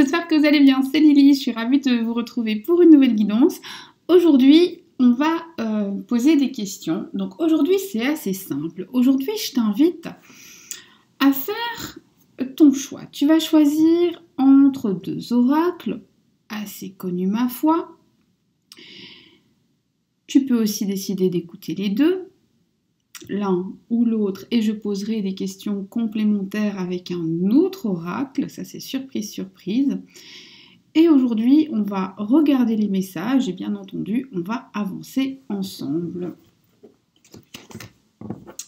j'espère que vous allez bien, c'est Lily, je suis ravie de vous retrouver pour une nouvelle guidance. Aujourd'hui, on va poser des questions. Donc aujourd'hui, c'est assez simple. Aujourd'hui, je t'invite à faire ton choix. Tu vas choisir entre deux oracles, assez connus ma foi. Tu peux aussi décider d'écouter les deux, l'un ou l'autre, et je poserai des questions complémentaires avec un autre oracle, ça c'est surprise, surprise. Et aujourd'hui, on va regarder les messages et bien entendu, on va avancer ensemble.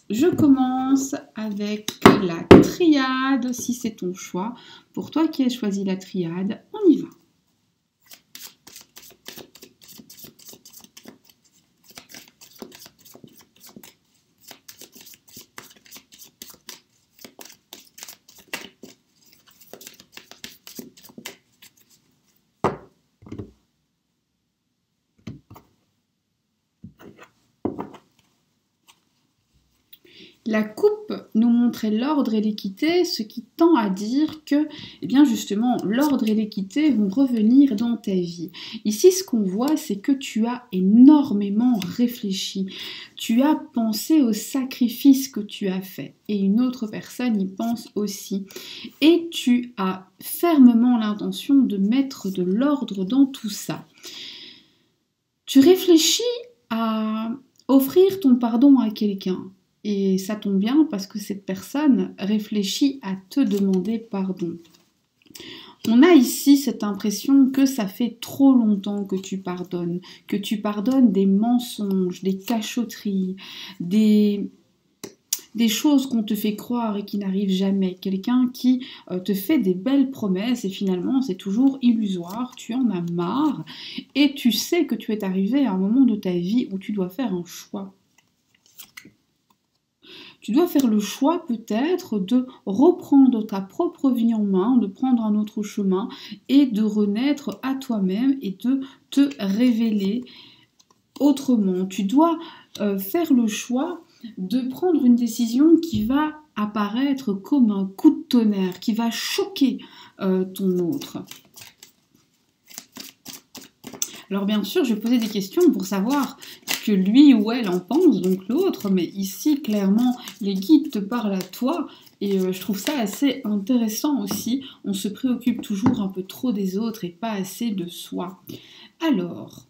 Je commence avec la triade, si c'est ton choix. Pour toi qui as choisi la triade, on y va. La coupe nous montrait l'ordre et l'équité, ce qui tend à dire que, eh bien justement, l'ordre et l'équité vont revenir dans ta vie. Ici, ce qu'on voit, c'est que tu as énormément réfléchi. Tu as pensé au sacrifice que tu as fait. Et une autre personne y pense aussi. Et tu as fermement l'intention de mettre de l'ordre dans tout ça. Tu réfléchis à offrir ton pardon à quelqu'un. Et ça tombe bien parce que cette personne réfléchit à te demander pardon. On a ici cette impression que ça fait trop longtemps que tu pardonnes des mensonges, des cachotteries, des choses qu'on te fait croire et qui n'arrivent jamais. Quelqu'un qui te fait des belles promesses et finalement c'est toujours illusoire, tu en as marre et tu sais que tu es arrivé à un moment de ta vie où tu dois faire un choix. Tu dois faire le choix peut-être de reprendre ta propre vie en main, de prendre un autre chemin et de renaître à toi-même et de te révéler autrement. Tu dois faire le choix de prendre une décision qui va apparaître comme un coup de tonnerre, qui va choquer ton autre. Alors bien sûr, je vais poser des questions pour savoir ce que lui ou elle en pense, donc l'autre, mais ici, clairement, les guides te parlent à toi, et je trouve ça assez intéressant aussi. On se préoccupe toujours un peu trop des autres et pas assez de soi. Alors,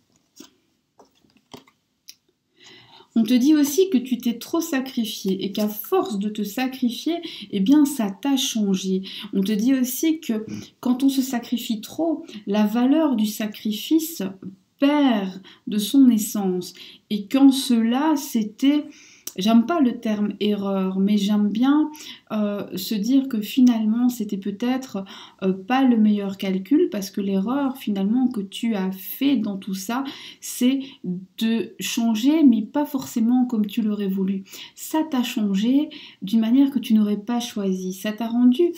on te dit aussi que tu t'es trop sacrifié et qu'à force de te sacrifier, eh bien ça t'a changé. On te dit aussi que quand on se sacrifie trop, la valeur du sacrifice perd de son essence. Et quand cela, c'était... J'aime pas le terme erreur, mais j'aime bien se dire que finalement c'était peut-être pas le meilleur calcul parce que l'erreur finalement que tu as fait dans tout ça, c'est de changer mais pas forcément comme tu l'aurais voulu. Ça t'a changé d'une manière que tu n'aurais pas choisi. Ça t'a rendu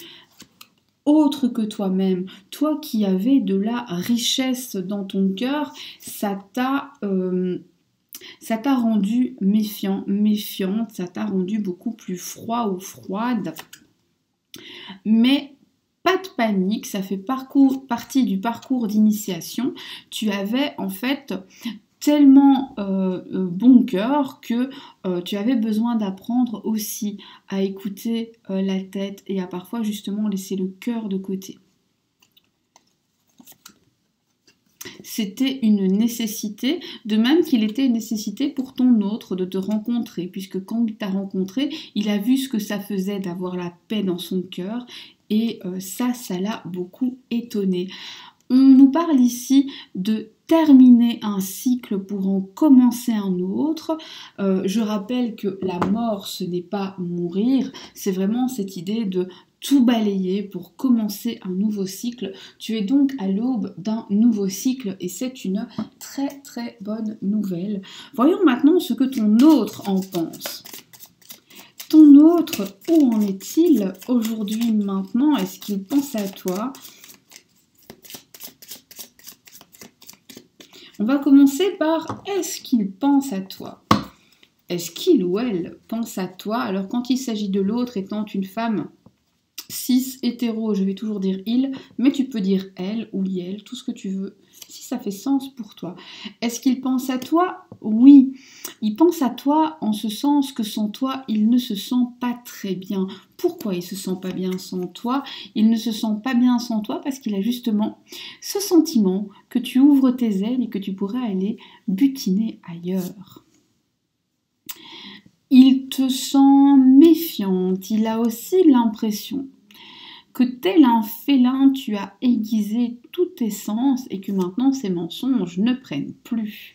autre que toi-même. Toi qui avais de la richesse dans ton cœur, ça t'a rendu méfiant, méfiante, ça t'a rendu beaucoup plus froid ou froide. Mais pas de panique, ça fait partie du parcours d'initiation. Tu avais en fait tellement bon cœur que tu avais besoin d'apprendre aussi à écouter la tête et à parfois justement laisser le cœur de côté. C'était une nécessité, de même qu'il était une nécessité pour ton autre de te rencontrer, puisque quand il t'a rencontré, il a vu ce que ça faisait d'avoir la paix dans son cœur, et ça l'a beaucoup étonné. On nous parle ici de terminer un cycle pour en commencer un autre. Je rappelle que la mort, ce n'est pas mourir, c'est vraiment cette idée de tout balayer pour commencer un nouveau cycle. Tu es donc à l'aube d'un nouveau cycle et c'est une très très bonne nouvelle. Voyons maintenant ce que ton autre en pense. Ton autre, où en est-il aujourd'hui, maintenant? Est-ce qu'il pense à toi? On va commencer par est-ce qu'il pense à toi? Est-ce qu'il ou elle pense à toi? Alors quand il s'agit de l'autre étant une femme cis, hétéro, je vais toujours dire il, mais tu peux dire elle ou elle, tout ce que tu veux, si ça fait sens pour toi. Est-ce qu'il pense à toi? Oui, il pense à toi en ce sens que sans toi, il ne se sent pas très bien. Pourquoi il ne se sent pas bien sans toi? Il ne se sent pas bien sans toi parce qu'il a justement ce sentiment que tu ouvres tes ailes et que tu pourrais aller butiner ailleurs. Il te sent méfiante, il a aussi l'impression que tel un félin, tu as aiguisé tous tes sens et que maintenant ces mensonges ne prennent plus.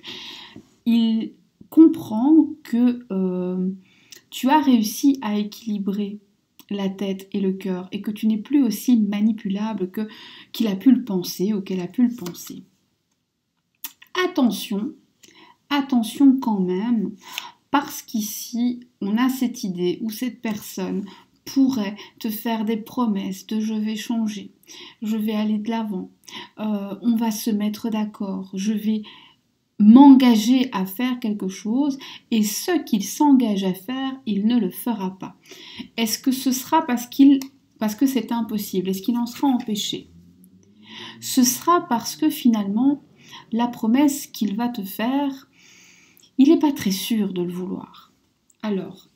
Il comprend que tu as réussi à équilibrer la tête et le cœur et que tu n'es plus aussi manipulable qu'il a pu le penser ou qu'elle a pu le penser. Attention, attention quand même, parce qu'ici, on a cette idée où cette personne pourrait te faire des promesses de je vais changer, je vais aller de l'avant, on va se mettre d'accord, je vais m'engager à faire quelque chose et ce qu'il s'engage à faire, il ne le fera pas. Est-ce que ce sera parce que c'est impossible? Est-ce qu'il en sera empêché? Ce sera parce que finalement, la promesse qu'il va te faire, il n'est pas très sûr de le vouloir. Alors,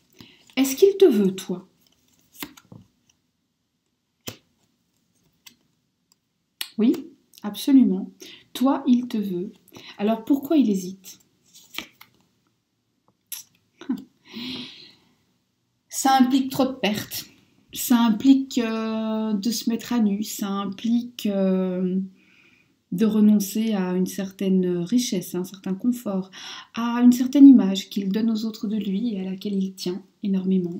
est-ce qu'il te veut, toi? Oui, absolument. Toi, il te veut. Alors, pourquoi il hésite? Ça implique trop de pertes. Ça implique de se mettre à nu. Ça implique de renoncer à une certaine richesse, à un certain confort, à une certaine image qu'il donne aux autres de lui et à laquelle il tient énormément.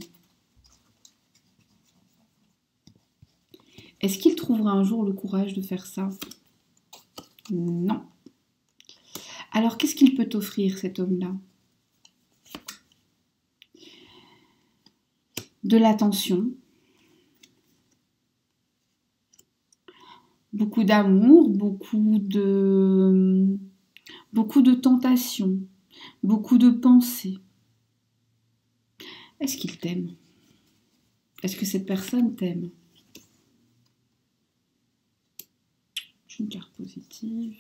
Est-ce qu'il trouvera un jour le courage de faire ça? Non. Alors, qu'est-ce qu'il peut t'offrir, cet homme-là? De l'attention, beaucoup d'amour, beaucoup de tentations, beaucoup de pensées. Est-ce qu'il t'aime? Est-ce que cette personne t'aime? Une carte positive.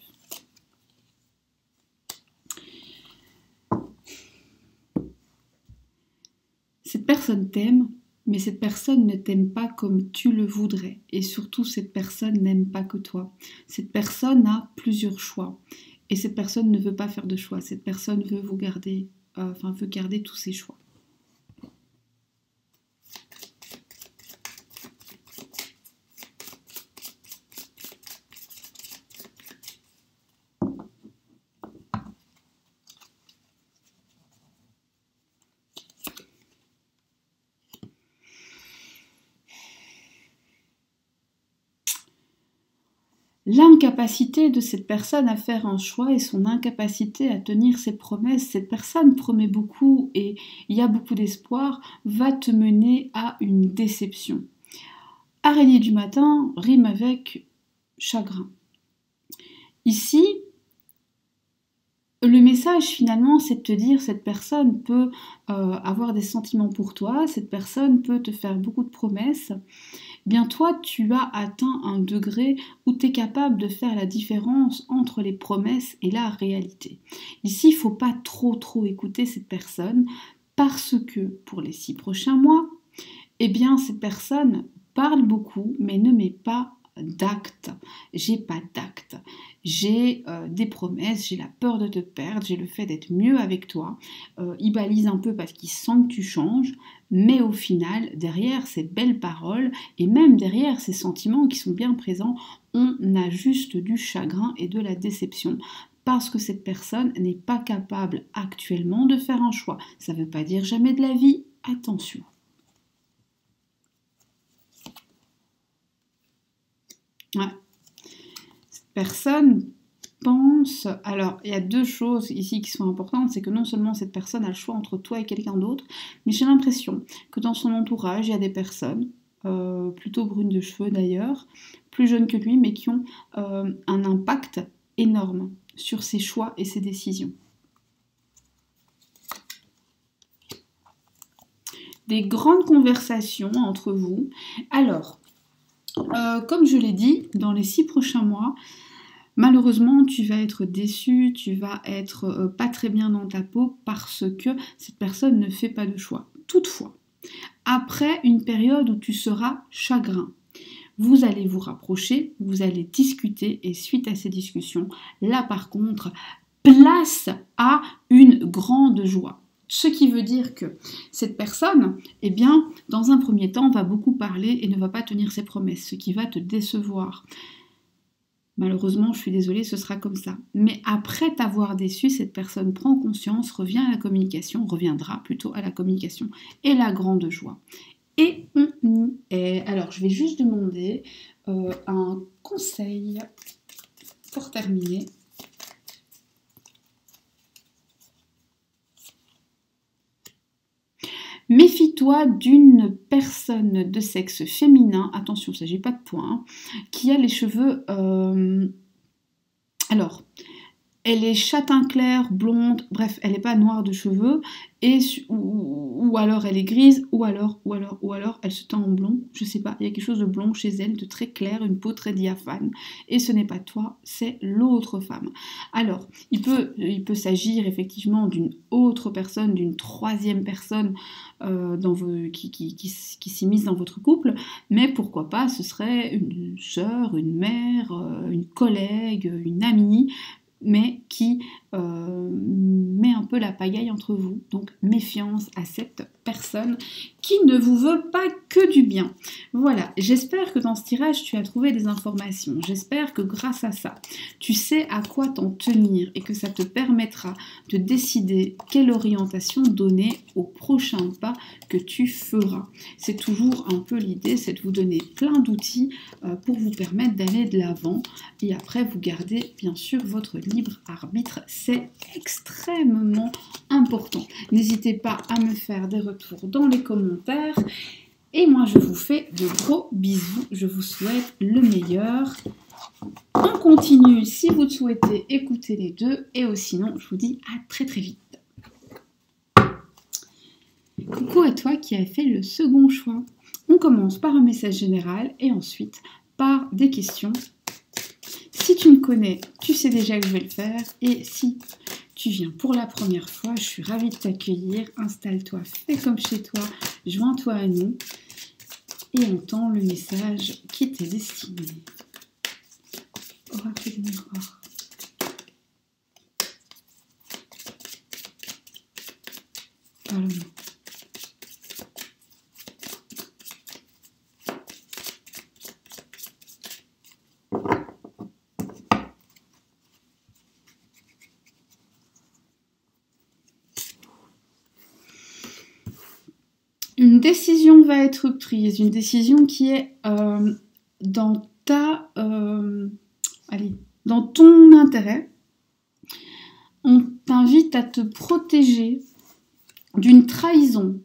Cette personne t'aime, mais cette personne ne t'aime pas comme tu le voudrais. Et surtout, cette personne n'aime pas que toi. Cette personne a plusieurs choix. Et cette personne ne veut pas faire de choix. Cette personne veut veut garder tous ses choix. L'incapacité de cette personne à faire un choix et son incapacité à tenir ses promesses, cette personne promet beaucoup et il y a beaucoup d'espoir, va te mener à une déception. Araignée du matin rime avec chagrin. Ici, le message finalement, c'est de te dire cette personne peut avoir des sentiments pour toi, cette personne peut te faire beaucoup de promesses. Bien toi, tu as atteint un degré où tu es capable de faire la différence entre les promesses et la réalité. Ici, il ne faut pas trop écouter cette personne parce que pour les 6 prochains mois, eh bien cette personne parle beaucoup mais ne met pas d'acte. J'ai pas d'acte. J'ai des promesses, j'ai la peur de te perdre, j'ai le fait d'être mieux avec toi. Il balise un peu parce qu'il sent que tu changes, mais au final, derrière ces belles paroles et même derrière ces sentiments qui sont bien présents, on a juste du chagrin et de la déception. Parce que cette personne n'est pas capable actuellement de faire un choix. Ça ne veut pas dire jamais de la vie, attention. Ouais. Cette personne pense... Alors, il y a 2 choses ici qui sont importantes. C'est que non seulement cette personne a le choix entre toi et quelqu'un d'autre, mais j'ai l'impression que dans son entourage, il y a des personnes, plutôt brunes de cheveux d'ailleurs, plus jeunes que lui, mais qui ont un impact énorme sur ses choix et ses décisions. Des grandes conversations entre vous. Alors, Comme je l'ai dit, dans les 6 prochains mois, malheureusement, tu vas être déçu, tu vas être pas très bien dans ta peau parce que cette personne ne fait pas de choix. Toutefois, après une période où tu seras chagrin, vous allez vous rapprocher, vous allez discuter et suite à ces discussions, là par contre, place à une grande joie. Ce qui veut dire que cette personne, eh bien, dans un premier temps, va beaucoup parler et ne va pas tenir ses promesses, ce qui va te décevoir. Malheureusement, je suis désolée, ce sera comme ça. Mais après t'avoir déçu, cette personne prend conscience, revient à la communication, reviendra plutôt à la communication et la grande joie. Et on y est. Alors, je vais juste demander un conseil pour terminer. Méfie-toi d'une personne de sexe féminin, attention, il ne s'agit pas de point, qui a les cheveux... Alors, elle est châtain clair, blonde, bref, elle n'est pas noire de cheveux, ou alors elle est grise, ou alors elle se teint en blond, je sais pas, il y a quelque chose de blond chez elle, de très clair, une peau très diaphane, et ce n'est pas toi, c'est l'autre femme. Alors, il peut s'agir effectivement d'une autre personne, d'une troisième personne qui s'immisce dans votre couple, mais pourquoi pas, ce serait une sœur, une mère, une collègue, une amie, mais qui met un peu la pagaille entre vous. Donc méfiance à cette personne qui ne vous veut pas que du bien. Voilà, j'espère que dans ce tirage tu as trouvé des informations. J'espère que grâce à ça, tu sais à quoi t'en tenir et que ça te permettra de décider quelle orientation donner au prochain pas que tu feras. C'est toujours un peu l'idée, c'est de vous donner plein d'outils pour vous permettre d'aller de l'avant et après vous gardez bien sûr votre libre arbitre. C'est extrêmement important. N'hésitez pas à me faire des retours dans les commentaires. Et moi, je vous fais de gros bisous. Je vous souhaite le meilleur. On continue si vous le souhaitez, écoutez les deux. Et sinon, je vous dis à très très vite. Coucou à toi qui as fait le second choix. On commence par un message général et ensuite par des questions. Si tu me connais, tu sais déjà que je vais le faire. Et si tu viens pour la première fois, je suis ravie de t'accueillir. Installe-toi, fais comme chez toi, joins-toi à nous et entends le message qui t'est destiné. Oracle du miroir. Parle-moi. Une décision va être prise, une décision qui est dans dans ton intérêt. On t'invite à te protéger d'une trahison.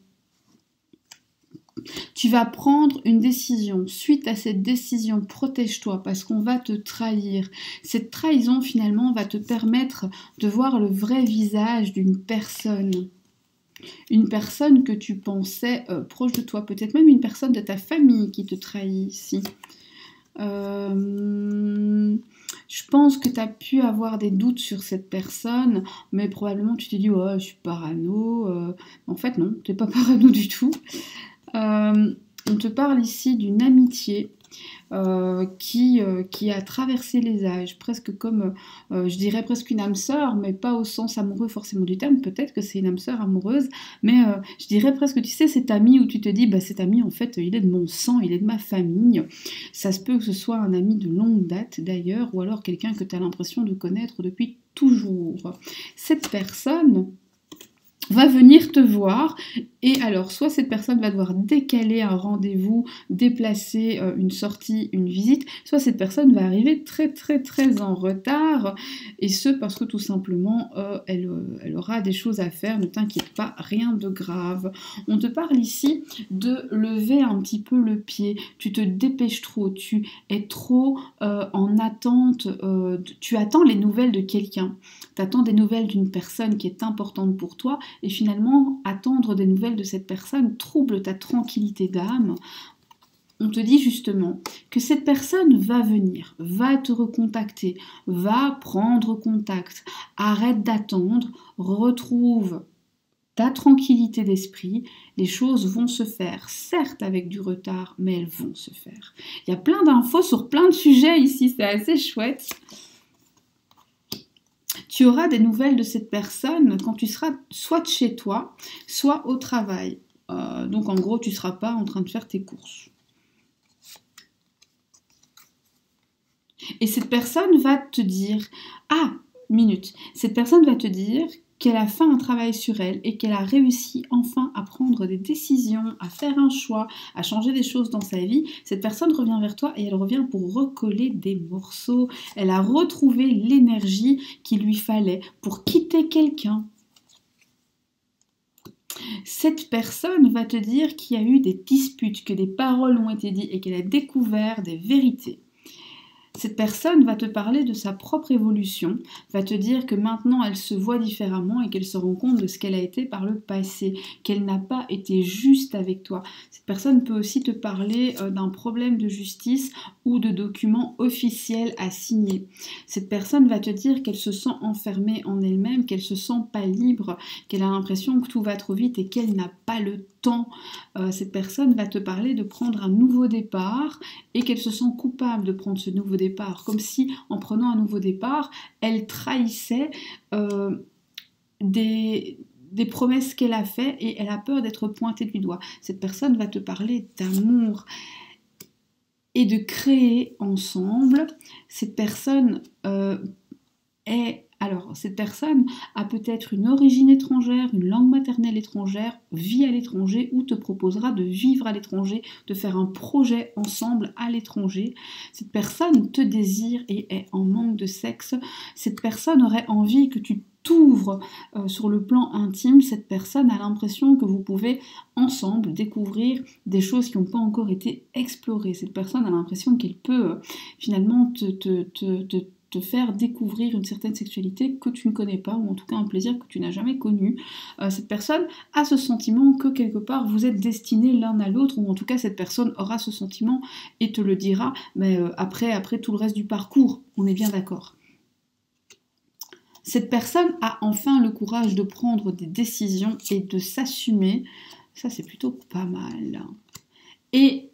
Tu vas prendre une décision. Suite à cette décision, protège-toi parce qu'on va te trahir. Cette trahison, finalement, va te permettre de voir le vrai visage d'une personne. Une personne que tu pensais proche de toi, peut-être même une personne de ta famille qui te trahit ici. Je pense que tu as pu avoir des doutes sur cette personne, mais probablement tu t'es dit « oh, je suis parano ». En fait, non, tu n'es pas parano du tout. On te parle ici d'une amitié qui a traversé les âges, presque comme, je dirais presque une âme sœur, mais pas au sens amoureux forcément du terme, peut-être que c'est une âme sœur amoureuse, mais je dirais presque, tu sais, cet ami où tu te dis, bah cet ami en fait, il est de mon sang, il est de ma famille, ça se peut que ce soit un ami de longue date d'ailleurs, ou alors quelqu'un que tu as l'impression de connaître depuis toujours. Cette personne va venir te voir et alors soit cette personne va devoir décaler un rendez-vous, déplacer une sortie, une visite, soit cette personne va arriver très très très en retard et ce parce que tout simplement elle aura des choses à faire, ne t'inquiète pas, rien de grave. On te parle ici de lever un petit peu le pied, tu te dépêches trop, tu es trop en attente, tu attends les nouvelles de quelqu'un, tu attends des nouvelles d'une personne qui est importante pour toi. Et finalement, attendre des nouvelles de cette personne trouble ta tranquillité d'âme. on te dit justement que cette personne va venir, va te recontacter, va prendre contact. Arrête d'attendre, retrouve ta tranquillité d'esprit, les choses vont se faire, certes avec du retard, mais elles vont se faire. Il y a plein d'infos sur plein de sujets ici, c'est assez chouette. Tu auras des nouvelles de cette personne quand tu seras soit chez toi, soit au travail. Donc en gros, tu ne seras pas en train de faire tes courses. Et cette personne va te dire, cette personne va te dire qu'elle a fait un travail sur elle et qu'elle a réussi enfin à prendre des décisions, à faire un choix, à changer des choses dans sa vie. Cette personne revient vers toi et elle revient pour recoller des morceaux. Elle a retrouvé l'énergie qu'il lui fallait pour quitter quelqu'un. Cette personne va te dire qu'il y a eu des disputes, que des paroles ont été dites et qu'elle a découvert des vérités. Cette personne va te parler de sa propre évolution, va te dire que maintenant elle se voit différemment et qu'elle se rend compte de ce qu'elle a été par le passé, qu'elle n'a pas été juste avec toi. Cette personne peut aussi te parler d'un problème de justice ou de documents officiels à signer. Cette personne va te dire qu'elle se sent enfermée en elle-même, qu'elle se sent pas libre, qu'elle a l'impression que tout va trop vite et qu'elle n'a pas le temps. Cette personne va te parler de prendre un nouveau départ et qu'elle se sent coupable de prendre ce nouveau départ, comme si en prenant un nouveau départ, elle trahissait des promesses qu'elle a faites et elle a peur d'être pointée du doigt. Cette personne va te parler d'amour et de créer ensemble. Cette personne cette personne a peut-être une origine étrangère, une langue maternelle étrangère, vit à l'étranger ou te proposera de vivre à l'étranger, de faire un projet ensemble à l'étranger. Cette personne te désire et est en manque de sexe. Cette personne aurait envie que tu t'ouvres sur le plan intime. Cette personne a l'impression que vous pouvez ensemble découvrir des choses qui n'ont pas encore été explorées. Cette personne a l'impression qu'elle peut finalement te faire découvrir une certaine sexualité que tu ne connais pas, ou en tout cas un plaisir que tu n'as jamais connu. Cette personne a ce sentiment que quelque part vous êtes destinés l'un à l'autre, ou en tout cas cette personne aura ce sentiment et te le dira, mais après tout le reste du parcours, on est bien d'accord. Cette personne a enfin le courage de prendre des décisions et de s'assumer. Ça, c'est plutôt pas mal. Et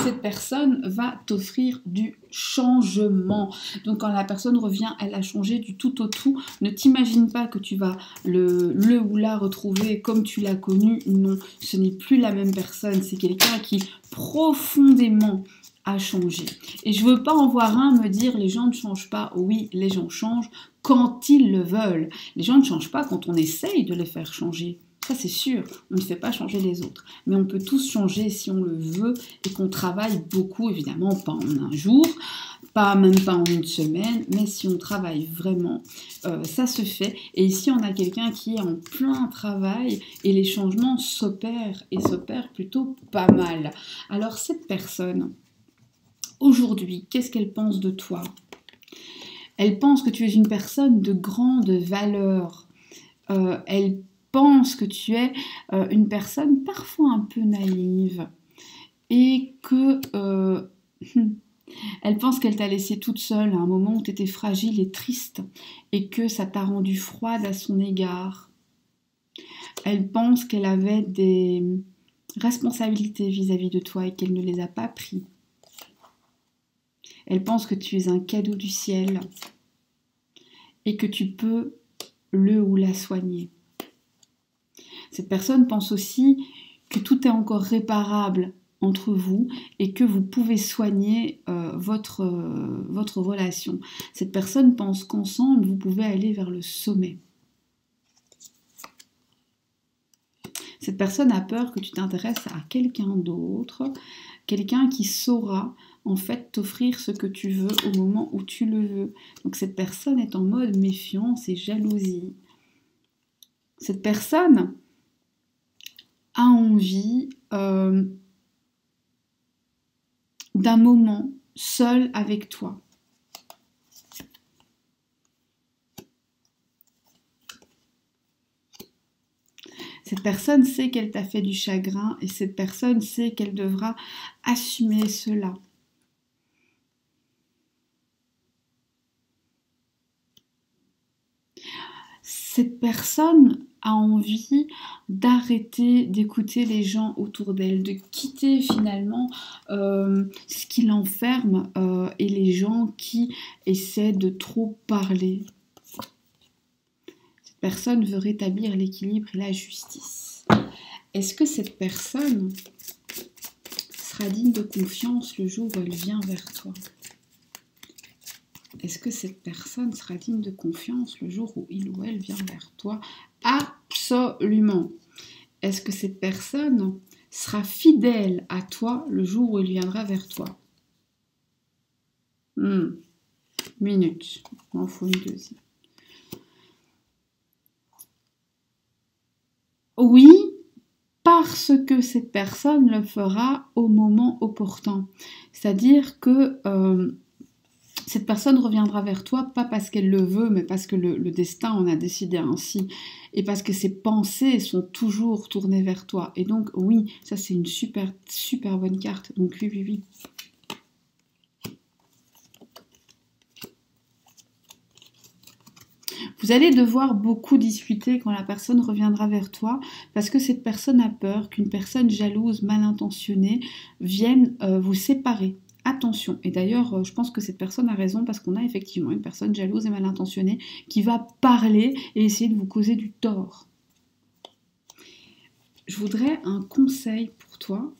cette personne va t'offrir du changement. Donc quand la personne revient, elle a changé du tout au tout. Ne t'imagine pas que tu vas le ou la retrouver comme tu l'as connu. Non, ce n'est plus la même personne. C'est quelqu'un qui profondément a changé. Et je veux pas en voir un me dire les gens ne changent pas. Oui, les gens changent quand ils le veulent. Les gens ne changent pas quand on essaye de les faire changer. Ça, c'est sûr, on ne fait pas changer les autres. Mais on peut tous changer si on le veut et qu'on travaille beaucoup, évidemment, pas en un jour, même pas en une semaine, mais si on travaille vraiment, ça se fait. Et ici, on a quelqu'un qui est en plein travail et les changements s'opèrent et s'opèrent plutôt pas mal. Alors, cette personne, aujourd'hui, qu'est-ce qu'elle pense de toi? Elle pense que tu es une personne de grande valeur. Elle pense que tu es une personne parfois un peu naïve et que elle pense qu'elle t'a laissé toute seule à un moment où tu étais fragile et triste et que ça t'a rendu froide à son égard. Elle pense qu'elle avait des responsabilités vis-à-vis de toi et qu'elle ne les a pas prises. Elle pense que tu es un cadeau du ciel et que tu peux le ou la soigner. Cette personne pense aussi que tout est encore réparable entre vous et que vous pouvez soigner votre relation. Cette personne pense qu'ensemble, vous pouvez aller vers le sommet. Cette personne a peur que tu t'intéresses à quelqu'un d'autre, quelqu'un qui saura en fait t'offrir ce que tu veux au moment où tu le veux. Donc cette personne est en mode méfiance et jalousie. Cette personne a envie d'un moment seul avec toi. Cette personne sait qu'elle t'a fait du chagrin et cette personne sait qu'elle devra assumer cela. Cette personne a envie d'arrêter d'écouter les gens autour d'elle, de quitter finalement ce qui l'enferme et les gens qui essaient de trop parler. Cette personne veut rétablir l'équilibre et la justice. Est-ce que cette personne sera digne de confiance le jour où elle vient vers toi ? Est-ce que cette personne sera digne de confiance le jour où il ou elle vient vers toi? Absolument. Est-ce que cette personne sera fidèle à toi le jour où il viendra vers toi? Minute. Il m'en faut une deuxième. Oui, parce que cette personne le fera au moment opportun. C'est-à-dire que cette personne reviendra vers toi, pas parce qu'elle le veut, mais parce que le destin en a décidé ainsi. Et parce que ses pensées sont toujours tournées vers toi. Et donc, oui, ça c'est une super, super bonne carte. Donc, oui, oui, oui. Vous allez devoir beaucoup discuter quand la personne reviendra vers toi, parce que cette personne a peur qu'une personne jalouse, mal intentionnée, vienne vous séparer. Attention, et d'ailleurs je pense que cette personne a raison parce qu'on a effectivement une personne jalouse et mal intentionnée qui va parler et essayer de vous causer du tort. Je voudrais un conseil pour toi.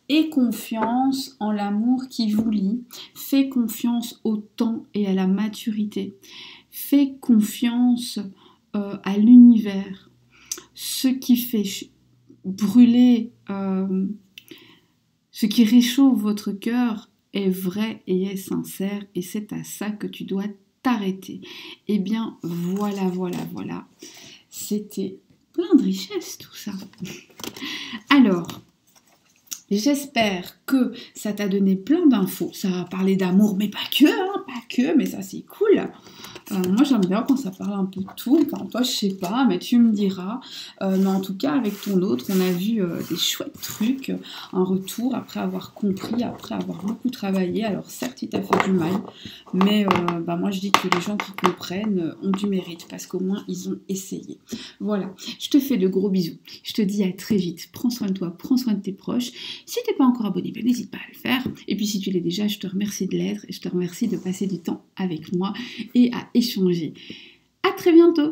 Aie confiance en l'amour qui vous lie, fais confiance au temps et à la maturité. Fais confiance à l'univers. Ce qui fait brûler, ce qui réchauffe votre cœur est vrai et est sincère et c'est à ça que tu dois t'arrêter. Eh bien, voilà, voilà, voilà. C'était plein de richesse tout ça. Alors, j'espère que ça t'a donné plein d'infos. Ça a parlé d'amour, mais pas que, hein, pas que, mais ça c'est cool. Moi j'aime bien quand ça parle un peu de tout, enfin toi je sais pas, mais tu me diras. Mais en tout cas avec ton autre, on a vu des chouettes trucs en retour, après avoir compris, après avoir beaucoup travaillé. Alors certes il t'a fait du mal, mais moi je dis que les gens qui comprennent ont du mérite, parce qu'au moins ils ont essayé. Voilà, je te fais de gros bisous, je te dis à très vite, prends soin de toi, prends soin de tes proches. Si tu n'es pas encore abonné, n'hésite pas à le faire. Et puis si tu l'es déjà, je te remercie de l'être et je te remercie de passer du temps avec moi et à échanger. À très bientôt!